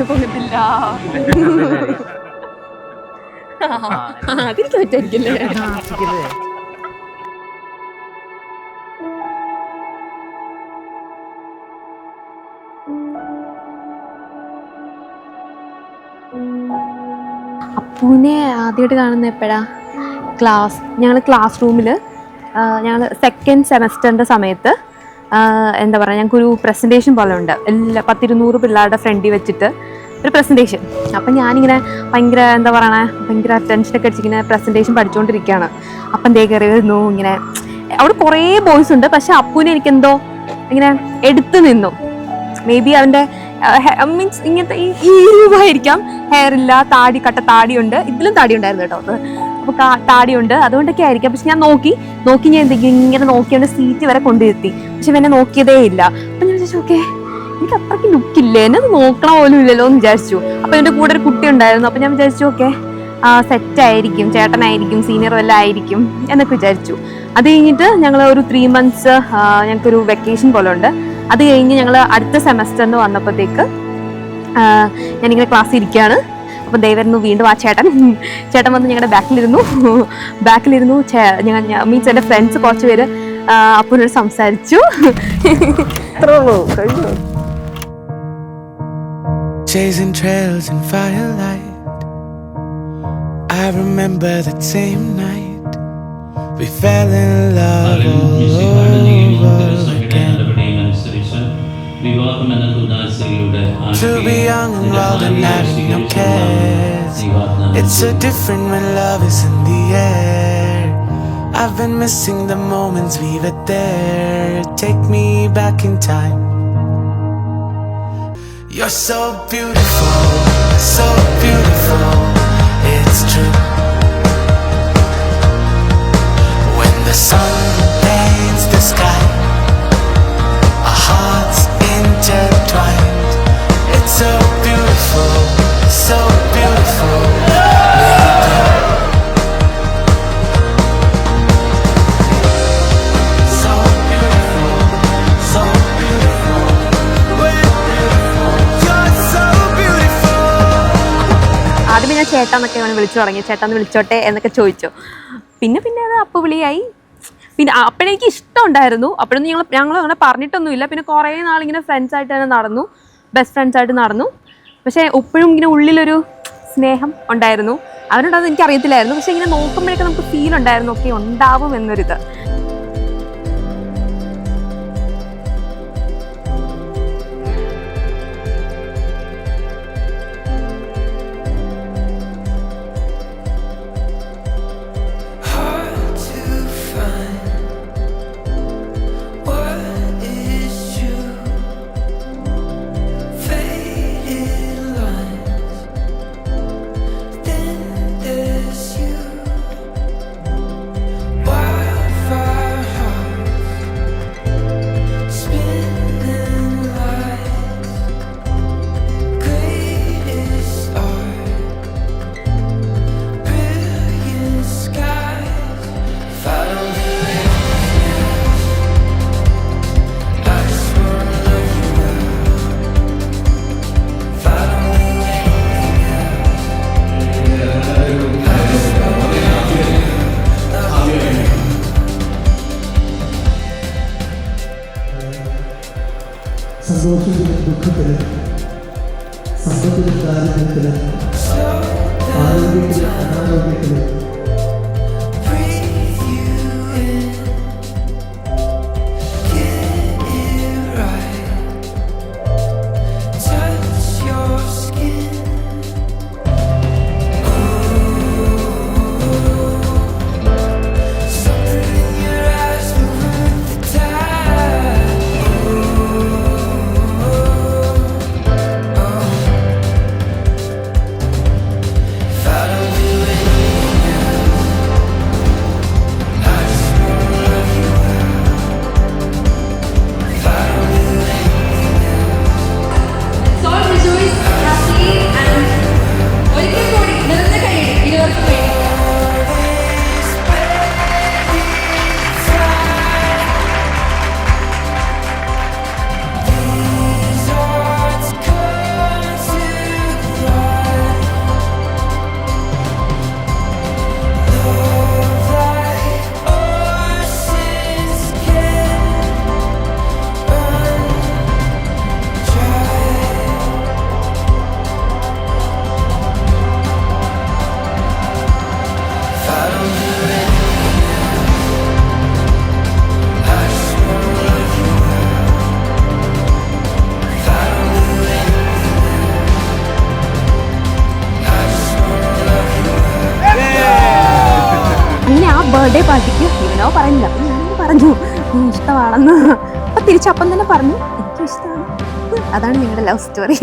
പൊങ്ങത്തില്ല. അതിരിക്കും പറ്റായിരിക്കല്ലേ. അപ്പൂനെ ആദ്യമായിട്ട് കാണുന്ന എപ്പോഴാ? ഞങ്ങൾ ക്ലാസ് റൂമിൽ ഞങ്ങൾ സെക്കൻഡ് സെമസ്റ്ററിൻ്റെ സമയത്ത് എന്താ പറയുക, ഞങ്ങൾക്കൊരു പ്രസൻറ്റേഷൻ പോലെ ഉണ്ട്. 100-200 പിള്ളേരുടെ ഫ്രണ്ടിൽ വെച്ചിട്ട് ഒരു പ്രസൻറ്റേഷൻ. അപ്പം ഞാനിങ്ങനെ ഭയങ്കര എന്താ പറയണേ, ഭയങ്കര ടെൻഷനൊക്കെ അടിച്ചിങ്ങനെ പ്രസൻറ്റേഷൻ പഠിച്ചുകൊണ്ടിരിക്കുകയാണ്. അപ്പം എന്തേ കയറി വരുന്നു ഇങ്ങനെ. അവിടെ കുറേ ബോയ്സ് ഉണ്ട്, പക്ഷെ അപ്പൂനെ എനിക്കെന്തോ ഇങ്ങനെ എടുത്തു നിന്നു. മേ ബി അവൻ്റെ മീൻസ് ഇങ്ങനത്തെ ഈ രൂപമായിരിക്കാം. ഹെയർ ഇല്ല, കട്ട താടിയുണ്ട്. ഇതിലും താടി ഉണ്ടായിരുന്നു കേട്ടോ. അപ്പോൾ താടിയുണ്ട്, അതുകൊണ്ടൊക്കെ ആയിരിക്കാം. പക്ഷെ ഞാൻ നോക്കി ഞാൻ എന്തെങ്കിലും ഇങ്ങനെ നോക്കി അവൻ്റെ സീറ്റ് വരെ കൊണ്ടുവരുത്തി. പക്ഷെ എന്നെ നോക്കിയതേ ഇല്ല. അപ്പം ഞാൻ വിചാരിച്ചു, ഓക്കെ എനിക്ക് അത്രയ്ക്ക് ലുക്കില്ലേ, എന്നെ നോക്കണ പോലും ഇല്ലല്ലോ എന്ന് വിചാരിച്ചു. അപ്പം എൻ്റെ കൂടെ ഒരു കുട്ടി ഉണ്ടായിരുന്നു. അപ്പം ഞാൻ വിചാരിച്ചു, ഓക്കെ സെറ്റായിരിക്കും, ചേട്ടനായിരിക്കും, സീനിയർ വല്ലതും ആയിരിക്കും എന്നൊക്കെ വിചാരിച്ചു. അത് കഴിഞ്ഞിട്ട് ഞങ്ങൾ ഒരു 3 months ഞങ്ങൾക്കൊരു വെക്കേഷൻ പോലെ ഉണ്ട്. അത് കഴിഞ്ഞ് ഞങ്ങൾ അടുത്ത സെമസ്റ്ററിന് വന്നപ്പോഴത്തേക്ക് ഞാനിങ്ങനെ ക്ലാസ്സിൽ ഇരിക്കുകയാണ്. അപ്പം ദൈവരുന്നു വീണ്ടും ആ ചേട്ടൻ വന്ന് ഞങ്ങളുടെ ബാക്കിലിരുന്നു. മീൻസ് എൻ്റെ ഫ്രണ്ട്സ് കുറച്ച് പേര് അപ്പൂനോട് സംസാരിച്ചു. Chasing trails in firelight, I remember that same night we fell in love all over again. To be young and wild and having no cares, it's so different when love is in the air. I've been missing the moments we were there. Take me back in time. You're so beautiful, it's true. When the sun paints the sky, our hearts intertwined. It's so beautiful, so beautiful. ആദ്യമേ ഞാൻ ചേട്ടാന്നൊക്കെ വിളിച്ചു തുടങ്ങി. ചേട്ടാന്ന് വിളിച്ചോട്ടെ എന്നൊക്കെ ചോദിച്ചു. പിന്നെ അത് അപ്പു വിളിയായി. പിന്നെ അപ്പോഴെനിക്ക് ഇഷ്ടം ഉണ്ടായിരുന്നു. അപ്പോഴൊന്നും ഞങ്ങൾ അങ്ങനെ പറഞ്ഞിട്ടൊന്നുമില്ല. പിന്നെ കുറേ നാളിങ്ങനെ ഫ്രണ്ട്സായിട്ട് തന്നെ നടന്നു, ബെസ്റ്റ് ഫ്രണ്ട്സായിട്ട് നടന്നു. പക്ഷേ എപ്പോഴും ഇങ്ങനെ ഉള്ളിലൊരു സ്നേഹം ഉണ്ടായിരുന്നു. അവനോടത് എനിക്കറിയത്തില്ലായിരുന്നു. പക്ഷേ ഇങ്ങനെ നോക്കുമ്പോഴൊക്കെ നമുക്ക് ഫീൽ ഉണ്ടായിരുന്നു, ഒക്കെ ഉണ്ടാവും എന്നൊരിത്. സന്തോഷത്തിലും ദുഃഖത്തിലും സമ്പത്തിലും ദാരിദ്ര്യത്തിലും ആരോഗ്യത്തിലും അനാരോഗ്യത്തിലും ബർത്ത്ഡേ പാർട്ടിക്ക് ഇവനോ പറയുന്നില്ല, അപ്പം ഞാനങ്ങ് പറഞ്ഞു ഇഷ്ടമാണെന്ന്. അപ്പം തിരിച്ചപ്പം തന്നെ പറഞ്ഞു എനിക്കും ഇഷ്ടമാണ്. അതാണ് ഞങ്ങളുടെ ലവ് സ്റ്റോറി.